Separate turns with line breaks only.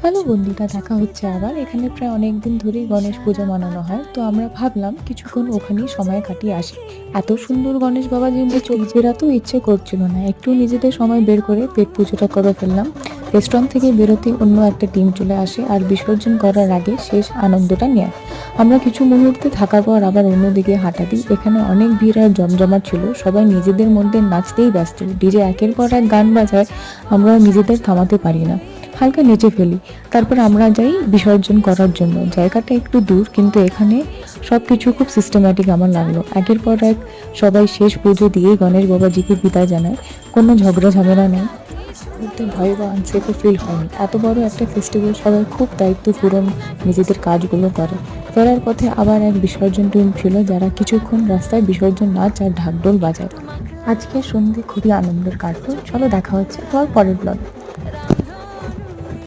Hello বন্ধুরা, দেখা হচ্ছে আবার। এখানে প্রায় অনেক দিন ধরেই গণেশ পুজো মানানো হয়, তো আমরা ভাবলাম কিছুক্ষণ ওখানেই সময় কাটিয়ে আসি। এত সুন্দর গণেশ বাবাজি যে নিজেরা তো ইচ্ছে করছিল না, একটু নিজেদের সময় বের করে পেট পুজোটা করে ফেললাম। রেস্টুরেন্ট থেকে বেরোতে অন্য একটা টিম চলে আসে আর বিসর্জন করার আগে শেষ আনন্দটা নেয়। আমরা কিছু মুহূর্তে থাকার পর আবার অন্যদিকে হাঁটা দিই। এখানে অনেক ভিড় আর জমজমাট ছিল, সবাই নিজেদের মধ্যে নাচতেই ব্যস্ত। ডিজে একের পর এক গান বাজায়, আমরা নিজেদের থামাতে পারি না, হালকা নেচে ফেলি। তারপর আমরা যাই বিসর্জন করার জন্য। জায়গাটা একটু দূর, কিন্তু এখানে সবকিছু খুব সিস্টেম্যাটিক আমার লাগলো। একের পর এক সবাই শেষ পুজো দিয়ে গণেশ বাবাজিকে বিদায় জানায়। কোনো ঝগড়া ঝামেলা নেই, বলতে ভয় বা আনসেফও ফিল হয়নি। এত বড় একটা ফেস্টিভ্যাল, সবাই খুব দায়িত্বপূর্ণ নিজেদের কাজগুলো করে। ফেরার পথে আবার এক বিসর্জন টিম ছিল, যারা কিছুক্ষণ রাস্তায় বিসর্জন নাচ আর ঢাকঢোল বাজায়। আজকের সন্ধে খুবই আনন্দের কাটলো। চলো দেখা হচ্ছে আবার পরের ব্লগে।